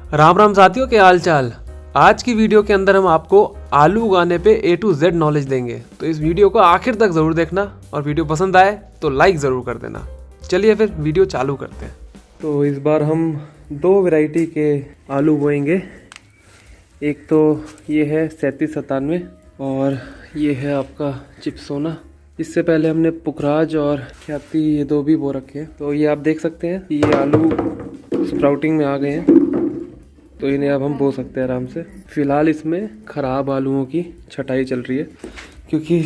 राम राम साथियों, के हाल चाल। आज की वीडियो के अंदर हम आपको आलू उगाने पे A to Z नॉलेज देंगे, तो इस वीडियो को आखिर तक ज़रूर देखना और वीडियो पसंद आए तो लाइक ज़रूर कर देना। चलिए फिर वीडियो चालू करते हैं। तो इस बार हम दो वैरायटी के आलू बोएंगे। एक तो ये है 3797 और ये है आपका चिप्सोना। इससे पहले हमने पुखराज और ख्याति ये दो भी बो रखे हैं। तो ये आप देख सकते हैं कि ये आलू स्प्राउटिंग में आ गए हैं, तो इन्हें अब हम बो सकते हैं आराम से। फिलहाल इसमें ख़राब आलूओं की छटाई चल रही है, क्योंकि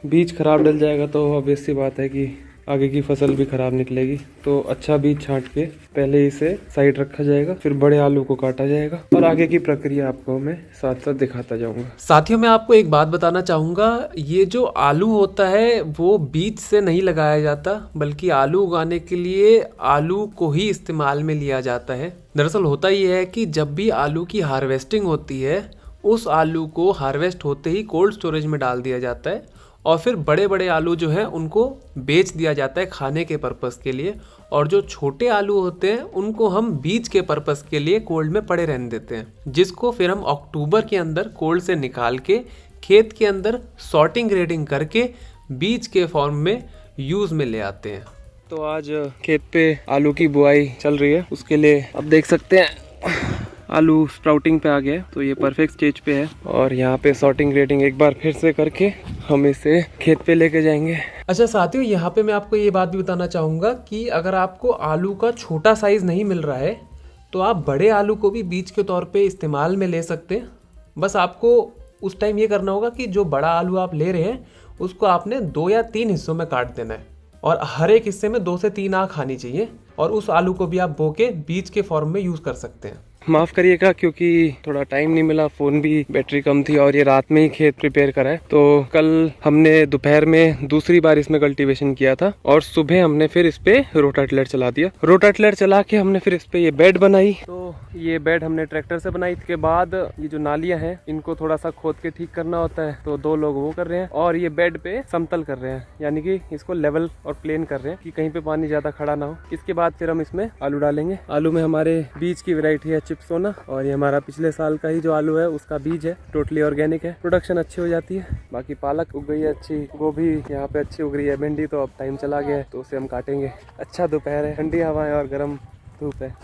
बीज ख़राब डल जाएगा तो ऑब्वियस सी बात है कि आगे की फसल भी ख़राब निकलेगी। तो अच्छा बीज छांट के पहले इसे साइड रखा जाएगा, फिर बड़े आलू को काटा जाएगा और आगे की प्रक्रिया आपको मैं साथ साथ दिखाता जाऊंगा। साथियों, मैं आपको एक बात बताना चाहूँगा, ये जो आलू होता है वो बीज से नहीं लगाया जाता, बल्कि आलू उगाने के लिए आलू को ही इस्तेमाल में लिया जाता है। दरअसल होता ये है कि जब भी आलू की हार्वेस्टिंग होती है, उस आलू को हार्वेस्ट होते ही कोल्ड स्टोरेज में डाल दिया जाता है और फिर बड़े बड़े आलू जो हैं उनको बेच दिया जाता है खाने के पर्पस के लिए, और जो छोटे आलू होते हैं उनको हम बीज के पर्पस के लिए कोल्ड में पड़े रहने देते हैं, जिसको फिर हम अक्टूबर के अंदर कोल्ड से निकाल के खेत के अंदर सॉर्टिंग ग्रेडिंग करके बीज के फॉर्म में यूज़ में ले आते हैं। तो आज खेत पे आलू की बुआई चल रही है, उसके लिए आप देख सकते हैं आलू स्प्राउटिंग पे आ गया है, तो ये परफेक्ट स्टेज पे है और यहाँ पे सॉर्टिंग ग्रेडिंग एक बार फिर से करके हम इसे खेत पे लेके जाएंगे। अच्छा साथियों, यहाँ पे मैं आपको ये बात भी बताना चाहूँगा कि अगर आपको आलू का छोटा साइज़ नहीं मिल रहा है तो आप बड़े आलू को भी बीज के तौर पे इस्तेमाल में ले सकते हैं। बस आपको उस टाइम ये करना होगा कि जो बड़ा आलू आप ले रहे हैं उसको आपने 2 या 3 हिस्सों में काट देना है और हर एक हिस्से में 2 से 3 आँख आनी चाहिए, और उस आलू को भी आप बो के बीज के फॉर्म में यूज़ कर सकते हैं। माफ़ करिएगा क्योंकि थोड़ा टाइम नहीं मिला, फ़ोन भी बैटरी कम थी और ये रात में ही खेत प्रिपेयर करा है। तो कल हमने दोपहर में दूसरी बार इसमें कल्टीवेशन किया था और सुबह हमने फिर इस पे रोटाटिलर चला दिया। रोटाटिलर चला के हमने फिर इस पे ये बेड बनाई। तो ये बेड हमने ट्रैक्टर से बनाई। इसके बाद ये जो नालियाँ हैं इनको थोड़ा सा खोद के ठीक करना होता है, तो 2 लोग वो कर रहे हैं और ये बेड पे समतल कर रहे हैं, यानी कि इसको लेवल और प्लेन कर रहे हैं कि कहीं पे पानी ज़्यादा खड़ा ना हो। इसके बाद फिर हम इसमें आलू डालेंगे। आलू में हमारे बीज की वैरायटी है चिप्सोना, और ये हमारा पिछले साल का ही जो आलू है उसका बीज है, टोटली ऑर्गेनिक है। प्रोडक्शन अच्छी हो जाती है। बाकी पालक उग गई है अच्छी, गोभी यहाँ पे अच्छी उग रही है, भिंडी तो अब टाइम चला गया है तो उसे हम काटेंगे। अच्छा दोपहर है, ठंडी हवाएं और गर्म धूप है।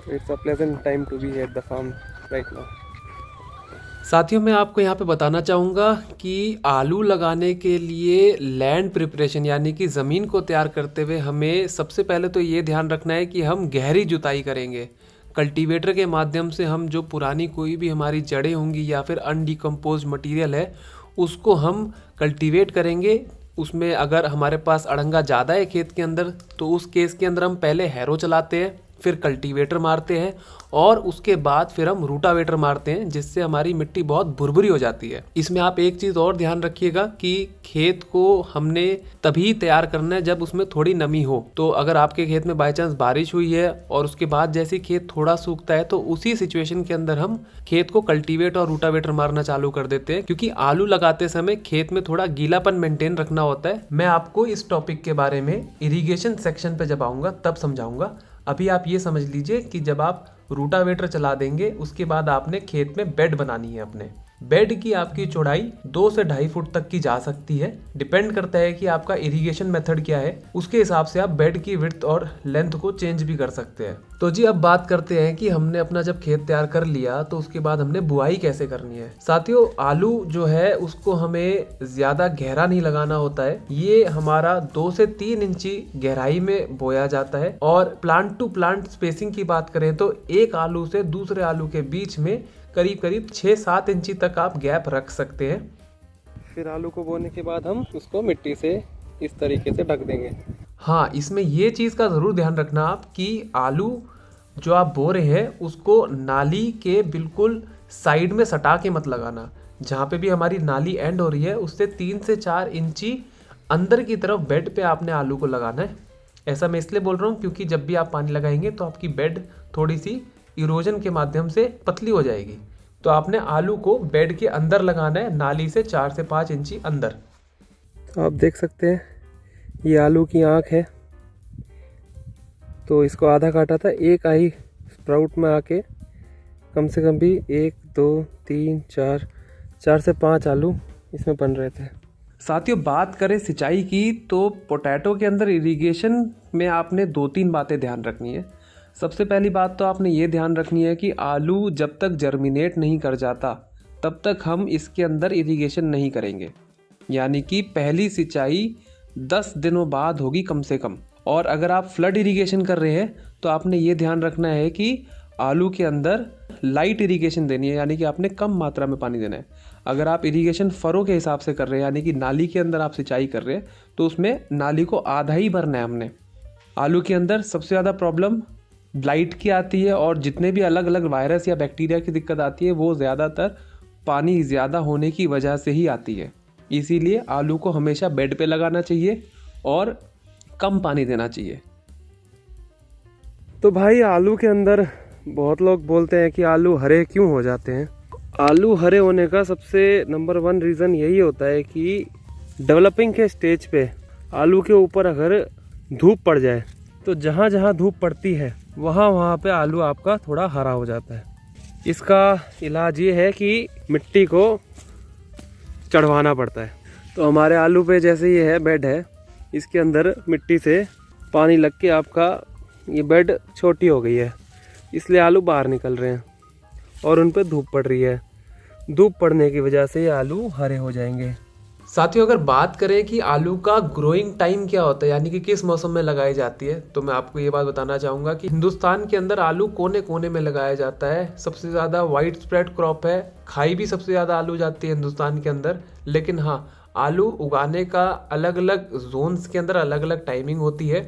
It's a pleasant time to be at the farm right now. साथियों, मैं आपको यहाँ पे बताना चाहूँगा कि आलू लगाने के लिए लैंड प्रिपरेशन यानी कि ज़मीन को तैयार करते हुए हमें सबसे पहले तो ये ध्यान रखना है कि हम गहरी जुताई करेंगे। कल्टीवेटर के माध्यम से हम जो पुरानी कोई भी हमारी जड़ें होंगी या फिर अनडिकम्पोज मटेरियल है उसको हम कल्टीवेट करेंगे। उसमें अगर हमारे पास अड़ंगा ज़्यादा है खेत के अंदर तो उस केस के अंदर हम पहले हैरो चलाते हैं, फिर कल्टीवेटर मारते हैं और उसके बाद फिर हम रूटावेटर मारते हैं, जिससे हमारी मिट्टी बहुत भुरभुरी हो जाती है। इसमें आप एक चीज़ और ध्यान रखिएगा कि खेत को हमने तभी तैयार करना है जब उसमें थोड़ी नमी हो। तो अगर आपके खेत में बाई चांस बारिश हुई है और उसके बाद जैसे खेत थोड़ा सूखता है तो उसी सिचुएशन के अंदर हम खेत को कल्टीवेट और रूटावेटर मारना चालू कर देते हैं, क्योंकि आलू लगाते समय खेत में थोड़ा गीलापन मेंटेन रखना होता है। मैं आपको इस टॉपिक के बारे में इरिगेशन सेक्शन पे जब आऊँगा तब समझाऊंगा। अभी आप ये समझ लीजिए कि जब आप रूटावेटर चला देंगे उसके बाद आपने खेत में बेड बनानी है। अपने बेड की आपकी चौड़ाई 2 से 2.5 फुट तक की जा सकती है, डिपेंड करता है कि आपका इरिगेशन मेथड क्या है। उसके हिसाब से आप बेड की विड्थ और लेंथ को चेंज भी कर सकते हैं। तो जी, अब बात करते हैं कि हमने अपना जब खेत तैयार कर लिया तो उसके बाद हमने बुआई कैसे करनी है। साथियों, आलू जो है उसको हमें ज्यादा गहरा नहीं लगाना होता है। ये हमारा 2 से 3 इंची गहराई में बोया जाता है। और प्लांट टू प्लांट स्पेसिंग की बात करें तो एक आलू से दूसरे आलू के बीच में करीब करीब 6-7 इंची तक आप गैप रख सकते हैं। फिर आलू को बोने के बाद हम उसको मिट्टी से इस तरीके से ढक देंगे। हाँ, इसमें ये चीज़ का ज़रूर ध्यान रखना आप कि आलू जो आप बो रहे हैं उसको नाली के बिल्कुल साइड में सटा के मत लगाना। जहाँ पे भी हमारी नाली एंड हो रही है उससे 3 से 4 इंची अंदर की तरफ बेड पे आपने आलू को लगाना है। ऐसा मैं इसलिए बोल रहा हूँ क्योंकि जब भी आप पानी लगाएंगे तो आपकी बेड थोड़ी सी इरोजन के माध्यम से पतली हो जाएगी। तो आपने आलू को बेड के अंदर लगाना है, नाली से 4 से 5 इंची अंदर। तो आप देख सकते हैं ये आलू की आँख है, तो इसको आधा काटा था, एक आई स्प्राउट में आके कम से कम भी 1 2 3 4 4 से 5 आलू इसमें बन रहे थे। साथियों, बात करें सिंचाई की तो पोटैटो के अंदर इरिगेशन में आपने 2-3 बातें ध्यान रखनी है। सबसे पहली बात तो आपने ये ध्यान रखनी है कि आलू जब तक जर्मिनेट नहीं कर जाता तब तक हम इसके अंदर इरिगेशन नहीं करेंगे, यानी कि पहली सिंचाई 10 दिनों बाद होगी कम से कम। और अगर आप फ्लड इरिगेशन कर रहे हैं तो आपने ये ध्यान रखना है कि आलू के अंदर लाइट इरिगेशन देनी है, यानी कि आपने कम मात्रा में पानी देना है। अगर आप इरिगेशन फरो के हिसाब से कर रहे हैं, यानी कि नाली के अंदर आप सिंचाई कर रहे हैं, तो उसमें नाली को आधा ही भरना है हमने। आलू के अंदर सबसे ज़्यादा प्रॉब्लम ब्लाइट की आती है, और जितने भी अलग अलग वायरस या बैक्टीरिया की दिक्कत आती है वो ज़्यादातर पानी ज़्यादा होने की वजह से ही आती है। इसीलिए आलू को हमेशा बेड पे लगाना चाहिए और कम पानी देना चाहिए। तो भाई, आलू के अंदर बहुत लोग बोलते हैं कि आलू हरे क्यों हो जाते हैं। आलू हरे होने का सबसे नंबर 1 रीज़न यही होता है कि डेवलपिंग के स्टेज पे आलू के ऊपर अगर धूप पड़ जाए तो जहाँ जहाँ धूप पड़ती है वहाँ पे आलू आपका थोड़ा हरा हो जाता है। इसका इलाज ये है कि मिट्टी को चढ़वाना पड़ता है। तो हमारे आलू पे जैसे ये है बेड है, इसके अंदर मिट्टी से पानी लग के आपका ये बेड छोटी हो गई है, इसलिए आलू बाहर निकल रहे हैं और उन पे धूप पड़ रही है। धूप पड़ने की वजह से ये आलू हरे हो जाएंगे। साथियों, अगर बात करें कि आलू का ग्रोइंग टाइम क्या होता है, यानी कि किस मौसम में लगाई जाती है, तो मैं आपको ये बात बताना चाहूँगा कि हिंदुस्तान के अंदर आलू कोने कोने में लगाया जाता है। सबसे ज़्यादा वाइड स्प्रेड क्रॉप है, खाई भी सबसे ज़्यादा आलू जाती है हिंदुस्तान के अंदर। लेकिन हाँ, आलू उगाने का अलग अलग जोन्स के अंदर अलग अलग टाइमिंग होती है।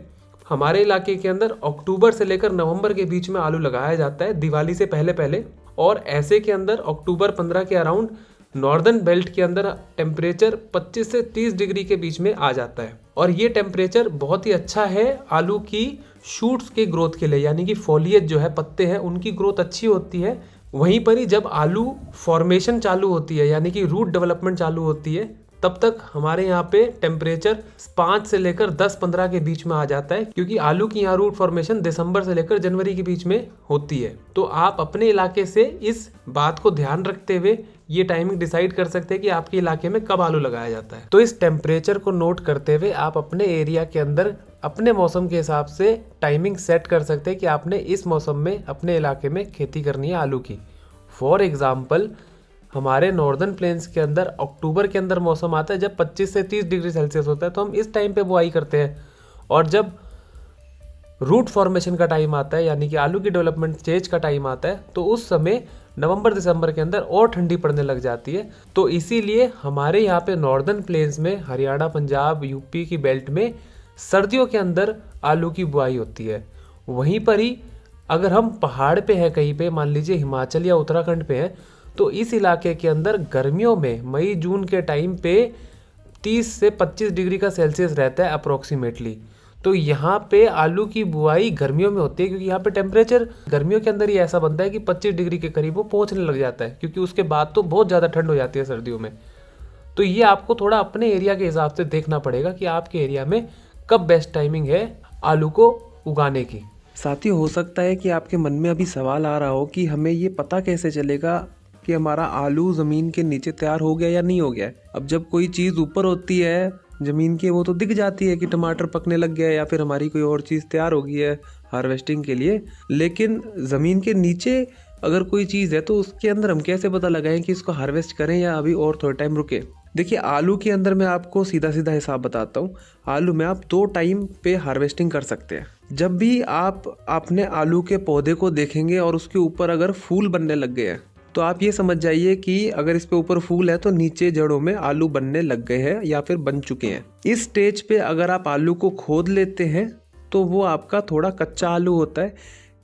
हमारे इलाके के अंदर अक्टूबर से लेकर नवंबर के बीच में आलू लगाया जाता है, दिवाली से पहले पहले। और ऐसे के अंदर अक्टूबर 15 के अराउंड नॉर्दर्न बेल्ट के अंदर टेम्परेचर 25 से 30 डिग्री के बीच में आ जाता है। और ये टेम्परेचर बहुत ही अच्छा है आलू की शूट्स के ग्रोथ के लिए, यानी कि फॉलिएज जो है, पत्ते हैं, उनकी ग्रोथ अच्छी होती है। वहीं पर ही जब आलू फॉर्मेशन चालू होती है, यानी कि रूट डेवलपमेंट चालू होती है, तब तक हमारे यहाँ पे टेम्परेचर 5 से लेकर 10-15 के बीच में आ जाता है, क्योंकि आलू की यहाँ रूट फॉर्मेशन दिसंबर से लेकर जनवरी के बीच में होती है। तो आप अपने इलाके से इस बात को ध्यान रखते हुए ये टाइमिंग डिसाइड कर सकते हैं कि आपके इलाके में कब आलू लगाया जाता है। तो इस टेम्परेचर को नोट करते हुए आप अपने एरिया के अंदर अपने मौसम के हिसाब से टाइमिंग सेट कर सकते हैं कि आपने इस मौसम में अपने इलाके में खेती करनी है आलू की। फॉर एग्जाम्पल, हमारे नॉर्दर्न प्लेन्स के अंदर अक्टूबर के अंदर मौसम आता है जब 25 से 30 डिग्री सेल्सियस होता है, तो हम इस टाइम पे बुआई करते हैं। और जब रूट फॉर्मेशन का टाइम आता है, यानी कि आलू की डेवलपमेंट स्टेज का टाइम आता है, तो उस समय नवंबर दिसंबर के अंदर और ठंडी पड़ने लग जाती है। तो इसीलिए हमारे यहाँ पे नॉर्दर्न प्लेन्स में, हरियाणा, पंजाब, यूपी की बेल्ट में सर्दियों के अंदर आलू की बुआई होती है। वहीं पर ही अगर हम पहाड़ पे हैं कहीं पे, मान लीजिए हिमाचल या उत्तराखंड पे है, तो इस इलाके के अंदर गर्मियों में मई जून के टाइम पे 30 से 25 डिग्री का सेल्सियस रहता है अप्रोक्सीमेटली। तो यहाँ पे आलू की बुआई गर्मियों में होती है, क्योंकि यहाँ पे टेम्परेचर गर्मियों के अंदर ही ऐसा बनता है कि 25 डिग्री के करीब वो पहुँचने लग जाता है, क्योंकि उसके बाद तो बहुत ज़्यादा ठंड हो जाती है सर्दियों में। तो ये आपको थोड़ा अपने एरिया के हिसाब से देखना पड़ेगा कि आपके एरिया में कब बेस्ट टाइमिंग है आलू को उगाने की। साथियों, हो सकता है कि आपके मन में अभी सवाल आ रहा हो कि हमें ये पता कैसे चलेगा कि हमारा आलू ज़मीन के नीचे तैयार हो गया या नहीं हो गया। अब जब कोई चीज़ ऊपर होती है ज़मीन के, वो तो दिख जाती है कि टमाटर पकने लग गया है या फिर हमारी कोई और चीज़ तैयार हो गई है हार्वेस्टिंग के लिए। लेकिन ज़मीन के नीचे अगर कोई चीज़ है तो उसके अंदर हम कैसे पता लगाएं कि इसको हार्वेस्ट करें या अभी और थोड़ा टाइम रुके। देखिए, आलू के अंदर मैं आपको सीधा सीधा हिसाब बताता हूँ। आलू में आप 2 टाइम पे हार्वेस्टिंग कर सकते हैं। जब भी आप अपने आलू के पौधे को देखेंगे और उसके ऊपर अगर फूल बनने लग गए हैं, तो आप ये समझ जाइए कि अगर इस पे ऊपर फूल है तो नीचे जड़ों में आलू बनने लग गए हैं या फिर बन चुके हैं। इस स्टेज पे अगर आप आलू को खोद लेते हैं तो वो आपका थोड़ा कच्चा आलू होता है।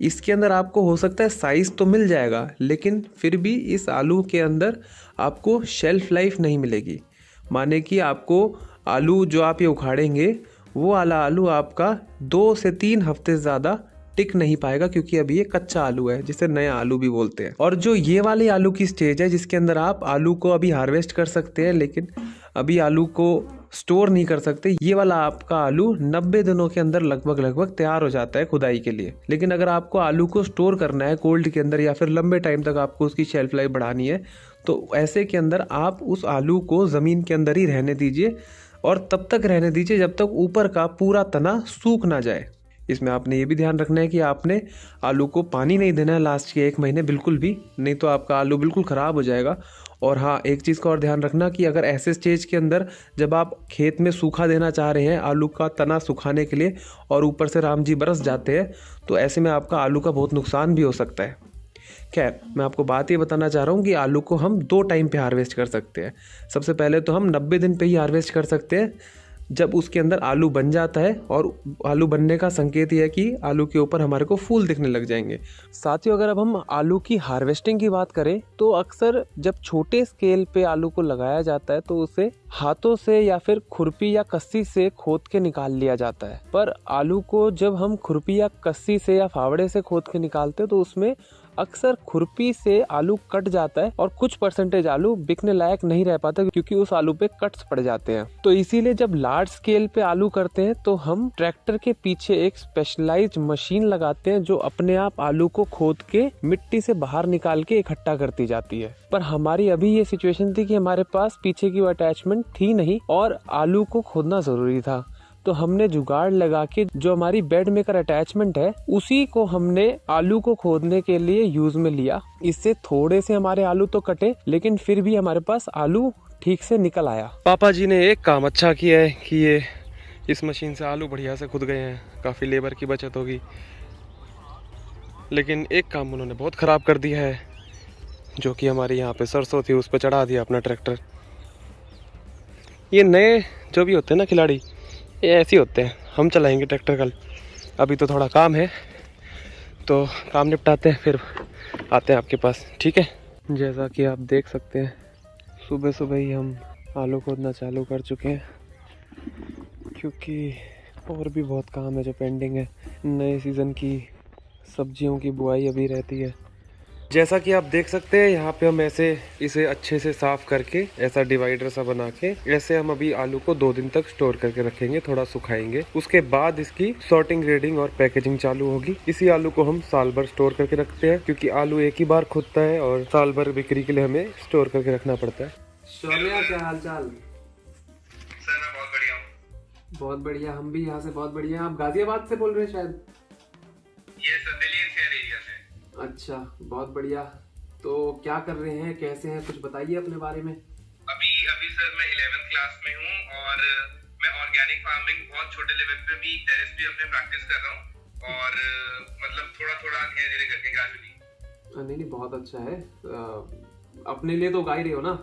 इसके अंदर आपको हो सकता है साइज तो मिल जाएगा, लेकिन फिर भी इस आलू के अंदर आपको शेल्फ लाइफ नहीं मिलेगी। माने कि आपको आलू जो आप ये उखाड़ेंगे वो वाला आलू आपका 2 से 3 हफ्ते से ज़्यादा टिक नहीं पाएगा, क्योंकि अभी ये कच्चा आलू है, जिसे नया आलू भी बोलते हैं। और जो ये वाले आलू की स्टेज है जिसके अंदर आप आलू को अभी हार्वेस्ट कर सकते हैं, लेकिन अभी आलू को स्टोर नहीं कर सकते। ये वाला आपका आलू 90 दिनों के अंदर लगभग तैयार हो जाता है खुदाई के लिए। लेकिन अगर आपको आलू को स्टोर करना है कोल्ड के अंदर या फिर लंबे टाइम तक आपको उसकी शेल्फ लाइफ बढ़ानी है, तो ऐसे के अंदर आप उस आलू को ज़मीन के अंदर ही रहने दीजिए और तब तक रहने दीजिए जब तक ऊपर का पूरा तना सूख ना जाए। इसमें आपने ये भी ध्यान रखना है कि आपने आलू को पानी नहीं देना है लास्ट के 1 महीने बिल्कुल भी, नहीं तो आपका आलू बिल्कुल ख़राब हो जाएगा। और हाँ, एक चीज़ का और ध्यान रखना कि अगर ऐसे स्टेज के अंदर जब आप खेत में सूखा देना चाह रहे हैं आलू का तना सुखाने के लिए और ऊपर से राम जी बरस जाते हैं, तो ऐसे में आपका आलू का बहुत नुकसान भी हो सकता है। खैर, मैं आपको बात ये बताना चाह रहा हूँ कि आलू को हम 2 टाइम पे हार्वेस्ट कर सकते हैं। सबसे पहले तो हम 90 दिन पे ही हार्वेस्ट कर सकते हैं, जब उसके अंदर आलू बन जाता है, और आलू बनने का संकेत ये है कि आलू के ऊपर हमारे को फूल दिखने लग जाएंगे। साथियों, अगर अब हम आलू की हार्वेस्टिंग की बात करें तो अक्सर जब छोटे स्केल पे आलू को लगाया जाता है तो उसे हाथों से या फिर खुरपी या कस्सी से खोद के निकाल लिया जाता है। पर आलू को जब हम खुरपी या कस्सी से या फावड़े से खोद के निकालते हैं तो उसमें अक्सर खुरपी से आलू कट जाता है और कुछ परसेंटेज आलू बिकने लायक नहीं रह पाता क्योंकि उस आलू पे कट्स पड़ जाते हैं। तो इसीलिए जब लार्ज स्केल पे आलू करते हैं तो हम ट्रैक्टर के पीछे एक स्पेशलाइज्ड मशीन लगाते हैं जो अपने आप आलू को खोद के मिट्टी से बाहर निकाल के इकट्ठा करती जाती है। पर हमारी अभी ये सिचुएशन थी कि हमारे पास पीछे की वो अटैचमेंट थी नहीं और आलू को खोदना जरूरी था, तो हमने जुगाड़ लगा के जो हमारी बेड मेकर अटैचमेंट है उसी को हमने आलू को खोदने के लिए यूज में लिया। इससे थोड़े से हमारे आलू तो कटे लेकिन फिर भी हमारे पास आलू ठीक से निकल आया। पापा जी ने एक काम अच्छा किया है कि ये इस मशीन से आलू बढ़िया से खुद गए हैं, काफ़ी लेबर की बचत होगी। लेकिन एक काम उन्होंने बहुत ख़राब कर दिया है, जो कि हमारे यहाँ पे सरसों थी उस पर चढ़ा दिया अपना ट्रैक्टर। ये नए जो भी होते हैं ना खिलाड़ी, ये ऐसे होते हैं। हम चलाएंगे ट्रैक्टर कल, अभी तो थोड़ा काम है तो काम निपटाते हैं फिर आते हैं आपके पास, ठीक है। जैसा कि आप देख सकते हैं सुबह सुबह ही हम आलू खोदना चालू कर चुके हैं क्योंकि और भी बहुत काम है जो पेंडिंग है। नए सीज़न की सब्जियों की बुआई अभी रहती है। जैसा कि आप देख सकते हैं यहाँ पे हम ऐसे इसे अच्छे से साफ करके ऐसा डिवाइडर सा बना के ऐसे हम अभी आलू को 2 दिन तक स्टोर करके रखेंगे, थोड़ा सुखाएंगे। उसके बाद इसकी सॉर्टिंग, ग्रेडिंग और पैकेजिंग चालू होगी। इसी आलू को हम साल भर स्टोर करके रखते हैं क्योंकि आलू एक ही बार खुदता है और साल भर बिक्री के लिए हमें स्टोर करके रखना पड़ता है। शौर्या, क्या हाल चाल? सर मैं बहुत बढ़िया हूँ। बहुत बढ़िया, हम भी यहाँ से बहुत बढ़िया। आप गाजियाबाद से बोल रहे हैं शायद? ये सर दिल्ली एनसीआर एरिया से। अच्छा, बहुत बढ़िया। तो क्या कर रहे हैं, कैसे हैं, कुछ बताइए अपने बारे में। अभी सर मैं 11th क्लास में हूँ और मैं ऑर्गेनिक फार्मिंग बहुत छोटे लेवल पे भी टेरेस पे अपने प्रैक्टिस कर रहा हूँ और मतलब थोड़ा थोड़ा धीरे धीरे करके ग्रेजुअली। नहीं, बहुत अच्छा है। अपने लिए तो उगा ही रहे हो ना?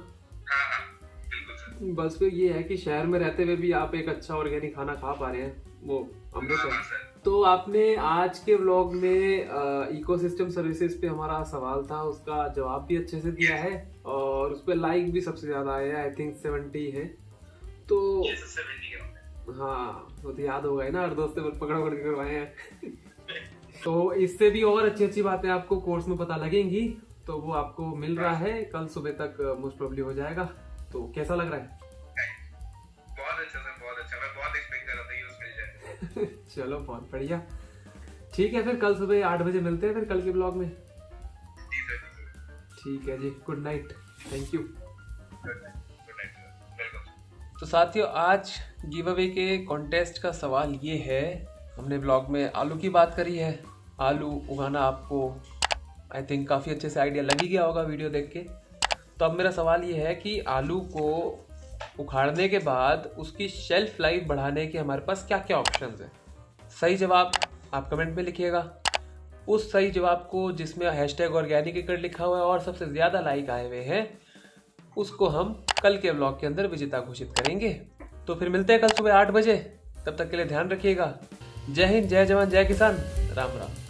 हाँ बिल्कुल सर। बस फिर ये है कि शहर में रहते हुए भी आप एक अच्छा ऑर्गेनिक खाना खा पा रहे हैं, वो अमृत है। तो आपने आज के व्लॉग में इकोसिस्टम सर्विसेज पे हमारा सवाल था, उसका जवाब भी अच्छे से दिया है और उस पर लाइक भी सबसे ज्यादा आया है, आई थिंक 70 है। तो हाँ, वो तो याद होगा ना, हर दोस्त से पकड़ के करवाए हैं। तो इससे भी और अच्छी अच्छी बातें आपको कोर्स में पता लगेंगी, तो वो आपको मिल रहा है, कल सुबह तक मोस्ट प्रोबेबली हो जाएगा। तो कैसा लग रहा है? बहुत अच्छा सर, बहुत अच्छा। मैं बहुत एक्सपेक्ट कर रहा था ये उसमें जाए। चलो बहुत बढ़िया, ठीक है। फिर कल सुबह 8 बजे मिलते हैं फिर कल के ब्लॉग में। जी सर। ठीक है जी, good night, thank you. Good night sir, welcome. तो साथियों, आज गिव अवे के कॉन्टेस्ट का सवाल ये है, हमने ब्लॉग में आलू की बात करी है। आलू उगाना आपको आई थिंक काफ़ी अच्छे से आइडिया लग ही गया होगा वीडियो देख के। तो अब मेरा सवाल ये है कि आलू को उखाड़ने के बाद उसकी शेल्फ लाइफ बढ़ाने के हमारे पास क्या क्या ऑप्शंस हैं। सही जवाब आप कमेंट में लिखिएगा। उस सही जवाब को जिसमें #ऑर्गेनिक लिखा हुआ है और सबसे ज़्यादा लाइक आए हुए हैं, उसको हम कल के व्लॉग के अंदर विजेता घोषित करेंगे। तो फिर मिलते हैं कल सुबह 8 बजे। तब तक के लिए ध्यान रखिएगा। जय हिंद, जय जवान, जय किसान, राम राम।